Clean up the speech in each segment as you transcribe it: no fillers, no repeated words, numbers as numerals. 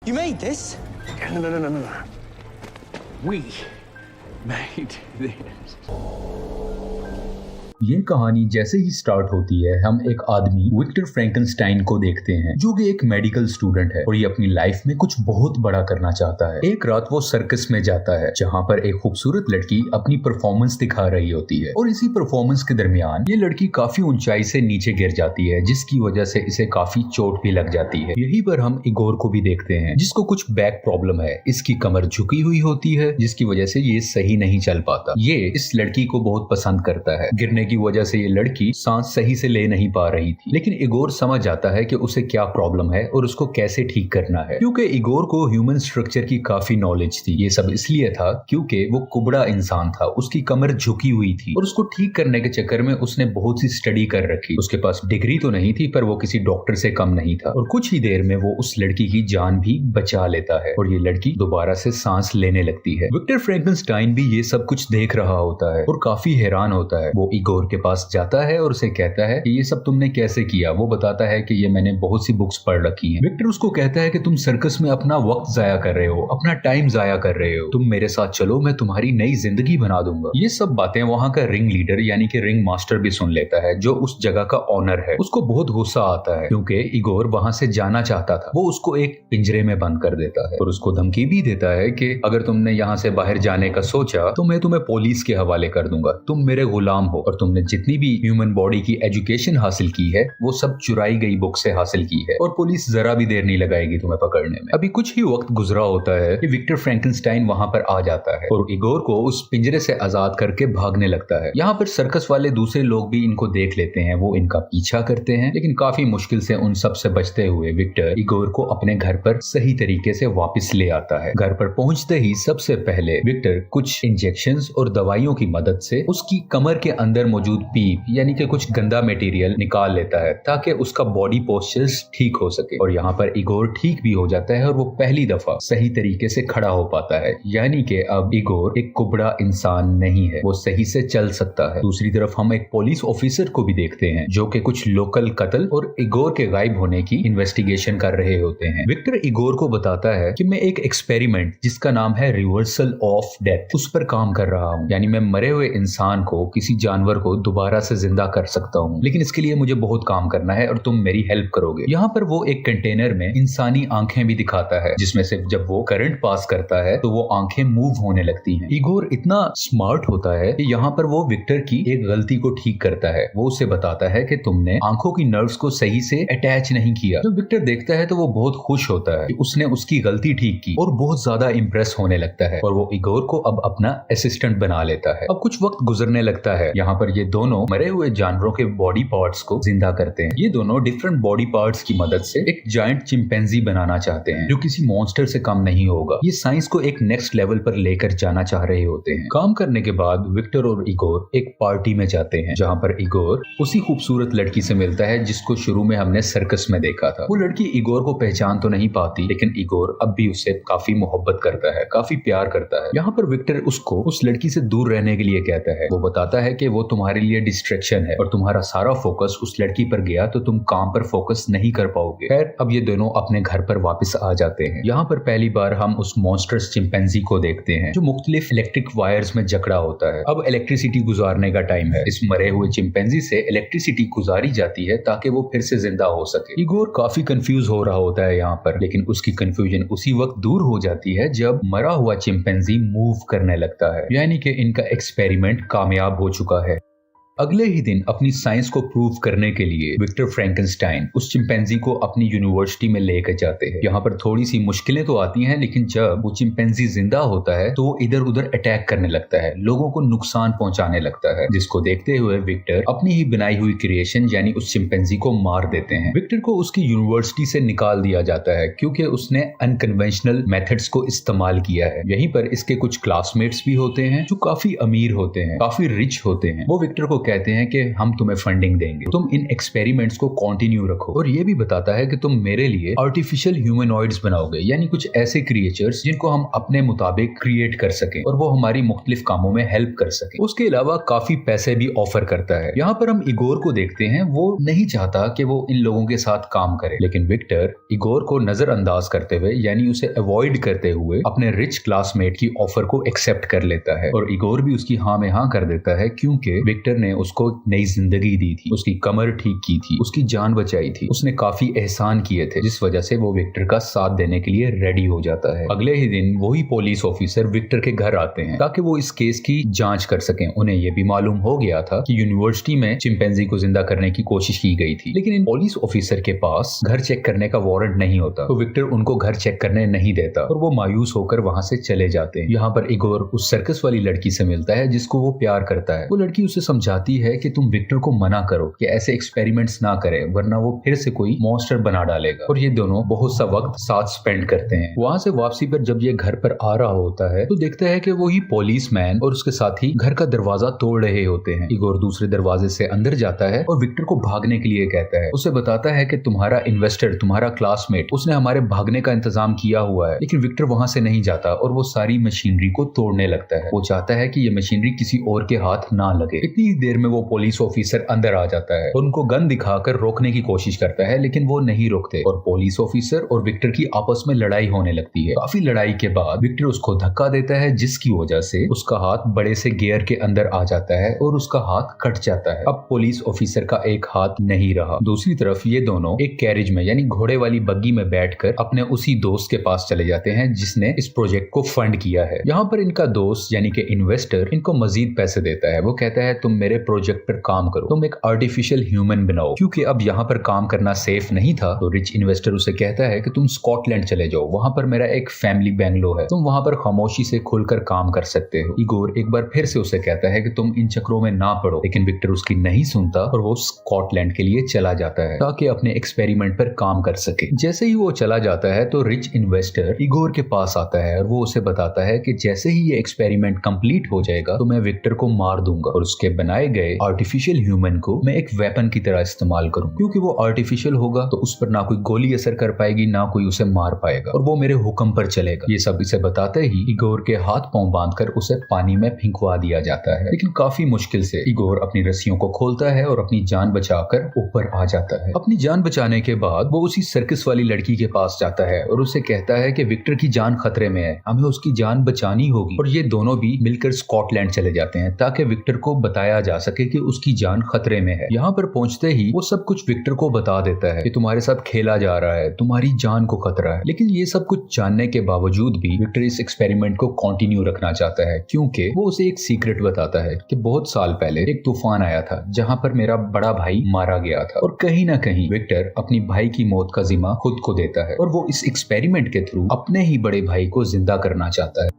You made this? No. We made this. ये कहानी जैसे ही स्टार्ट होती है हम एक आदमी विक्टर फ्रैंकेनस्टाइन को देखते हैं जो कि एक मेडिकल स्टूडेंट है और ये अपनी लाइफ में कुछ बहुत बड़ा करना चाहता है। एक रात वो सर्कस में जाता है जहाँ पर एक खूबसूरत लड़की अपनी परफॉर्मेंस दिखा रही होती है और इसी परफॉर्मेंस के दरमियान ये लड़की काफी ऊंचाई से नीचे गिर जाती है जिसकी वजह से इसे काफी चोट भी लग जाती है। यहीं पर हम इगोर को भी देखते हैं जिसको कुछ बैक प्रॉब्लम है, इसकी कमर झुकी हुई होती है जिसकी वजह से ये सही नहीं चल पाता। ये इस लड़की को बहुत पसंद करता है। गिरने की वजह से ये लड़की सांस सही से ले नहीं पा रही थी, लेकिन इगोर समझ जाता है कि उसे क्या प्रॉब्लम है और उसको कैसे ठीक करना है। क्योंकि इगोर को ह्यूमन स्ट्रक्चर की काफी नॉलेज थी। ये सब इसलिए था क्योंकि वो कुबड़ा इंसान था, उसकी कमर झुकी हुई थी और उसको ठीक करने के चक्कर में उसने बहुत सी स्टडी कर रखी। उसके पास डिग्री तो नहीं थी पर वो किसी डॉक्टर से कम नहीं था और कुछ ही देर में वो उस लड़की की जान भी बचा लेता है और ये लड़की दोबारा से सांस लेने लगती है। विक्टर फ्रैंकेनस्टाइन भी ये सब कुछ देख रहा होता है और काफी हैरान होता है। वो इगोर के पास जाता है और उसे कहता है कि ये सब तुमने कैसे किया। वो बताता है कि ये मैंने बहुत सी बुक्स पढ़ रखी हैं। विक्टर उसको कहता है कि तुम सर्कस में अपना वक्त जाया कर रहे हो, अपना टाइम जाया कर रहे हो, तुम मेरे साथ चलो, मैं तुम्हारी नई जिंदगी बना दूंगा। ये सब बातें वहाँ का रिंग लीडर यानी कि रिंग मास्टर भी सुन लेता है जो उस जगह का ऑनर है। उसको बहुत गुस्सा आता है क्योंकि इगोर वहां से जाना चाहता था। वो उसको एक पिंजरे में बंद कर देता है और उसको धमकी भी देता है कि अगर तुमने यहाँ से बाहर जाने का सोचा तो मैं तुम्हें पुलिस के हवाले कर दूंगा, तुम मेरे गुलाम हो और तुमने जितनी भी ह्यूमन बॉडी की एजुकेशन हासिल की है वो सब चुराई गई बुक से हासिल की है और पुलिस जरा भी देर नहीं लगाएगी तुम्हें पकड़ने में। अभी कुछ ही वक्त गुजरा होता है कि विक्टर फ्रैंकेनस्टाइन वहां पर आ जाता है और इगोर को उस पिंजरे से आजाद करके भागने लगता है। यहाँ पर सर्कस वाले दूसरे लोग भी इनको देख लेते हैं, वो इनका पीछा करते हैं, लेकिन काफी मुश्किल से उन सब से बचते हुए विक्टर इगोर को अपने घर पर सही तरीके से वापस ले आता है। घर पर पहुंचते ही सबसे पहले विक्टर कुछ इंजेक्शंस और दवाइयों की मदद से उसकी कमर के अंदर मौजूद पीप यानी कि कुछ गंदा मटेरियल निकाल लेता है ताकि उसका बॉडी पोस्चर्स ठीक हो सके और यहाँ पर इगोर ठीक भी हो जाता है और वो पहली दफा सही तरीके से खड़ा हो पाता है। यानी कि अब इगोर एक कुबड़ा इंसान नहीं है, वो सही से चल सकता है। दूसरी तरफ हम एक पुलिस ऑफिसर को भी देखते हैं जो कि कुछ लोकल कत्ल और इगोर के गायब होने की इन्वेस्टिगेशन कर रहे होते हैं। विक्टर इगोर को बताता है कि मैं एक एक्सपेरिमेंट जिसका नाम है रिवर्सल ऑफ डेथ उस पर काम कर रहा हूँ, यानी मैं मरे हुए इंसान को, किसी जानवर को दोबारा से जिंदा कर सकता हूँ, लेकिन इसके लिए मुझे बहुत काम करना है और तुम मेरी हेल्प करोगे। यहाँ पर वो एक कंटेनर में इंसानी आंखें भी दिखाता है जिसमें से जब वो करंट पास करता है तो वो आंखें मूव होने लगती हैं। इगोर इतना स्मार्ट होता है कि यहाँ पर वो विक्टर की एक गलती को ठीक करता है। वो उसे बताता है कि तुमने आंखों की नर्व्स को सही से अटैच नहीं किया। जब विक्टर देखता है तो वो बहुत खुश होता है कि उसने उसकी गलती ठीक की और बहुत ज्यादा इंप्रेस होने लगता है और वो इगोर को अब अपना असिस्टेंट बना लेता है। अब कुछ वक्त गुजरने लगता है। यहाँ पर ये दोनों मरे हुए जानवरों के बॉडी पार्ट्स को जिंदा करते हैं। ये दोनों डिफरेंट बॉडी पार्ट्स की मदद से एक जायंट चिंपैंजी बनाना चाहते हैं जो किसी मॉन्स्टर से कम नहीं होगा। ये साइंस को एक नेक्स्ट लेवल पर लेकर जाना चाह रहे होते हैं। काम करने के बाद विक्टर और इगोर एक पार्टी में जाते हैं जहाँ पर इगोर उसी खूबसूरत लड़की से मिलता है जिसको शुरू में हमने सर्कस में देखा था। वो लड़की इगोर को पहचान तो नहीं पाती, लेकिन इगोर अब भी उससे काफी मोहब्बत करता है, काफी प्यार करता है। यहाँ पर विक्टर उसको उस लड़की से दूर रहने के लिए कहता है। वो बताता है कि वो तुम्हारे लिए डिस्ट्रैक्शन है और तुम्हारा सारा फोकस उस लड़की पर गया तो तुम काम पर फोकस नहीं कर पाओगे। खैर अब ये दोनों अपने घर पर वापस आ जाते हैं। यहाँ पर पहली बार हम उस मॉन्स्टर्स चिंपैंजी को देखते हैं जो मुख्तलिफ इलेक्ट्रिक वायर्स में जकड़ा होता है। अब इलेक्ट्रिसिटी गुजारने का टाइम है। इस मरे हुए चिंपैंजी से इलेक्ट्रिसिटी गुजारी जाती है ताकि वो फिर से जिंदा हो सके। इगोर काफी कंफ्यूज हो रहा होता है यहाँ पर, लेकिन उसकी कंफ्यूजन उसी वक्त दूर हो जाती है जब मरा हुआ चिंपैंजी मूव करने लगता है, यानी कि इनका एक्सपेरिमेंट कामयाब हो चुका है। अगले ही दिन अपनी साइंस को प्रूव करने के लिए विक्टर फ्रैंकेनस्टाइन उस चिंपैंजी को अपनी यूनिवर्सिटी में लेकर जाते हैं। यहाँ पर थोड़ी सी मुश्किलें तो आती हैं, लेकिन जब वो चिंपैंजी जिंदा होता है तो वो इधर उधर अटैक करने लगता है, लोगों को नुकसान पहुंचाने लगता है, जिसको देखते हुए विक्टर अपनी ही बनाई हुई क्रिएशन यानी उस चिंपैंजी को मार देते हैं। विक्टर को उसकी यूनिवर्सिटी से निकाल दिया जाता है क्योंकि उसने अनकन्वेंशनल मेथड्स को इस्तेमाल किया है। यहीं पर इसके कुछ क्लासमेट्स भी होते हैं जो काफी अमीर होते हैं, काफी रिच होते हैं। वो विक्टर को कहते हैं कि हम तुम्हें फंडिंग देंगे, तुम इन एक्सपेरिमेंट्स को कंटिन्यू रखो। और ये भी बताता है कि तुम मेरे लिए आर्टिफिशियल ह्यूमनॉइड्स बनाओगे, यानी कुछ ऐसे क्रिएचर्स जिनको हम अपने मुताबिक क्रिएट कर सकें और वो हमारी मुख्तलिफ कामों में हेल्प कर सके। उसके अलावा काफी पैसे भी ऑफर करता है। यहाँ पर हम इगोर को देखते हैं, वो नहीं चाहता कि वो इन लोगों के साथ काम करे, लेकिन विक्टर इगोर को नजरअंदाज करते हुए यानी उसे अवॉइड करते हुए अपने रिच क्लासमेट की ऑफर को एक्सेप्ट कर लेता है। और इगोर भी उसकी हाँ में हाँ कर देता है, क्योंकि विक्टर ने उसको नई जिंदगी दी थी, उसकी कमर ठीक की थी, उसकी जान बचाई थी, उसने काफी एहसान किए थे, जिस वजह से वो विक्टर का साथ देने के लिए रेडी हो जाता है। अगले ही दिन वही पुलिस ऑफिसर विक्टर के घर आते हैं ताकि वो इस केस की जांच कर सकें। उन्हें यह भी मालूम हो गया था कि यूनिवर्सिटी में चिंपैंजी को जिंदा करने की कोशिश की गई थी, लेकिन इन पुलिस ऑफिसर के पास घर चेक करने का वारंट नहीं होता, तो विक्टर उनको घर चेक करने नहीं देता और वो मायूस होकर वहां से चले जाते हैं। यहाँ पर इगोर उस सर्कस वाली लड़की से मिलता है जिसको वो प्यार करता है। वो लड़की उसे समझाती है कि तुम विक्टर को मना करो कि ऐसे एक्सपेरिमेंट्स ना करे, वरना वो फिर से कोई मॉन्स्टर बना डालेगा। और ये दोनों बहुत सा वक्त साथ स्पेंड करते हैं। वहां से वापसी पर जब ये घर पर आ रहा होता है तो देखता है कि वही पुलिस मैन और उसके साथी घर का दरवाजा तोड़ रहे होते हैं। इगोर दूसरे दरवाजे से अंदर जाता है और विक्टर को भागने के लिए कहता है। उसे बताता है कि तुम्हारा इन्वेस्टर, तुम्हारा क्लासमेट, उसने हमारे भागने का इंतजाम किया हुआ है। लेकिन विक्टर वहां से नहीं जाता और वो सारी मशीनरी को तोड़ने लगता है। वो चाहता है कि ये मशीनरी किसी और के हाथ ना लगे। इतनी ही देर में वो पुलिस ऑफिसर अंदर आ जाता है और उनको गन दिखाकर रोकने की कोशिश करता है, लेकिन वो नहीं रोकते और पुलिस ऑफिसर और विक्टर की आपस में लड़ाई होने लगती है। काफी लड़ाई के बाद विक्टर उसको धक्का देता है, जिसकी वजह से उसका हाथ बड़े से गियर के अंदर आ जाता है और उसका हाथ कट जाता है। अब पुलिस ऑफिसर का एक हाथ नहीं रहा। दूसरी तरफ ये दोनों एक कैरेज में यानी घोड़े वाली बग्गी में बैठकर अपने उसी दोस्त के पास चले जाते हैं जिसने इस प्रोजेक्ट को फंड किया है। यहाँ पर इनका दोस्त यानी कि इन्वेस्टर इनको मजीद पैसे देता है। वो कहता है तुम मेरे प्रोजेक्ट पर काम करो, तुम एक आर्टिफिशियल ह्यूमन बनाओ। क्योंकि अब यहाँ पर काम करना सेफ नहीं था तो रिच इन्वेस्टर उसे कहता है कि तुम स्कॉटलैंड चले जाओ, वहां पर मेरा एक फैमिली बैंगलो है, तुम वहां पर खामोशी से खुलकर काम कर सकते हो। इगोर एक बार फिर से उसे कहता है कि तुम इन चक्रों में ना पड़ो, लेकिन विक्टर उसकी नहीं सुनता और वो स्कॉटलैंड के लिए चला जाता है ताकि अपने एक्सपेरिमेंट पर काम कर सके। जैसे ही वो चला जाता है तो रिच इन्वेस्टर इगोर के पास आता है और वो उसे बताता है कि जैसे ही ये एक्सपेरिमेंट कंप्लीट हो जाएगा तो मैं विक्टर को मार दूंगा और उसके बनाए गए आर्टिफिशियल ह्यूमन को मैं एक वेपन की तरह इस्तेमाल करूं, क्योंकि वो आर्टिफिशियल होगा तो उस पर ना कोई गोली असर कर पाएगी, ना कोई उसे मार पाएगा और वो मेरे हुक्म पर चलेगा। ये सब इसे बताते ही इगोर के हाथ पांव बांधकर उसे पानी में फेंकवा दिया जाता है, लेकिन काफी मुश्किल से इगोर अपनी रस्सियों को खोलता है और अपनी जान बचाकर ऊपर आ जाता है। अपनी जान बचाने के बाद वो उसी सर्कस वाली लड़की के पास जाता है और उसे कहता है कि विक्टर की जान खतरे में है, हमें उसकी जान बचानी होगी। और ये दोनों भी मिलकर स्कॉटलैंड चले जाते हैं ताकि विक्टर को बताया जा सके कि उसकी जान खतरे में है। यहाँ पर पहुंचते ही वो सब कुछ विक्टर को बता देता है कि तुम्हारे साथ खेला जा रहा है, तुम्हारी जान को खतरा है। लेकिन ये सब कुछ जानने के बावजूद भी विक्टर इस एक्सपेरिमेंट को कंटिन्यू रखना चाहता है, क्योंकि वो उसे एक सीक्रेट बताता है कि बहुत साल पहले एक तूफान आया था जहां पर मेरा बड़ा भाई मारा गया था और कहीं ना कहीं विक्टर अपनी भाई की मौत का जिम्मा खुद को देता है और वो इस एक्सपेरिमेंट के थ्रू अपने ही बड़े भाई को जिंदा करना चाहता है।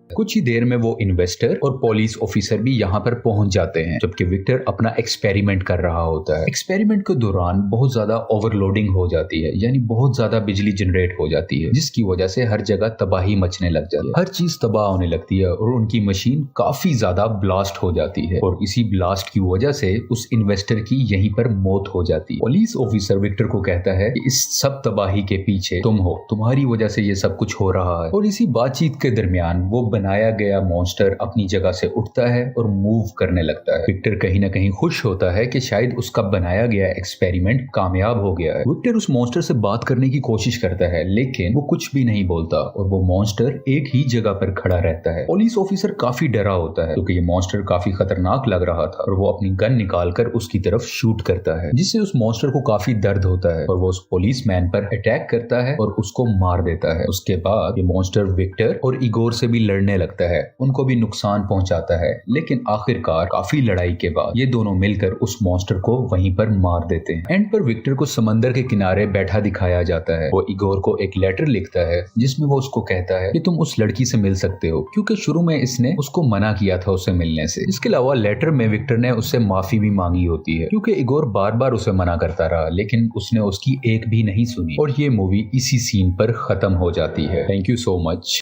कुछ ही देर में वो इन्वेस्टर और पुलिस ऑफिसर भी यहाँ पर पहुंच जाते हैं जबकि विक्टर अपना एक्सपेरिमेंट कर रहा होता है। एक्सपेरिमेंट के दौरान बहुत ज्यादा ओवरलोडिंग हो जाती है, यानी बहुत ज्यादा बिजली जनरेट हो जाती है, जिसकी वजह से हर जगह तबाही मचने लग जाती है, हर चीज तबाह होने लगती है और उनकी मशीन काफी ज्यादा ब्लास्ट हो जाती है और इसी ब्लास्ट की वजह से उस इन्वेस्टर की यहीं पर मौत हो जाती है। पुलिस ऑफिसर विक्टर को कहता है कि इस सब तबाही के पीछे तुम हो, तुम्हारी वजह से ये सब कुछ हो रहा है। और इसी बातचीत के दरमियान वो बनाया गया मॉन्स्टर अपनी जगह से उठता है और मूव करने लगता है। विक्टर कहीं ना कहीं खुश होता है कि शायद उसका बनाया गया एक्सपेरिमेंट कामयाब हो गया है। विक्टर उस मॉन्स्टर से बात करने की कोशिश करता है लेकिन वो कुछ भी नहीं बोलता और वो मॉन्स्टर एक ही जगह पर खड़ा रहता है। पुलिस ऑफिसर काफी डरा होता है क्योंकि ये मॉन्स्टर काफी खतरनाक लग रहा था और वो अपनी गन निकालकर उसकी तरफ शूट करता है, जिससे उस मॉन्स्टर को काफी दर्द होता है और वो उस पुलिस मैन पर अटैक करता है और उसको मार देता है। उसके बाद ये मॉन्स्टर विक्टर और इगोर से भी लड़ने लगता है, उनको भी नुकसान पहुंचाता है, लेकिन आखिरकार काफी लड़ाई के बाद ये दोनों मिलकर उस मॉन्स्टर को वहीं पर मार देते हैं। एंड पर विक्टर को समंदर के किनारे बैठा दिखाया जाता है। वो इगोर को एक लेटर लिखता है जिसमें वो उसको कहता है कि तुम उस लड़की से मिल सकते हो, क्योंकि शुरू में इसने उसको मना किया था उससे मिलने से। इसके अलावा लेटर में विक्टर ने उससे माफी भी मांगी होती है क्योंकि इगोर बार बार उसे मना करता रहा, लेकिन उसने उसकी एक भी नहीं सुनी और ये मूवी इसी सीन पर खत्म हो जाती है। Thank you so much.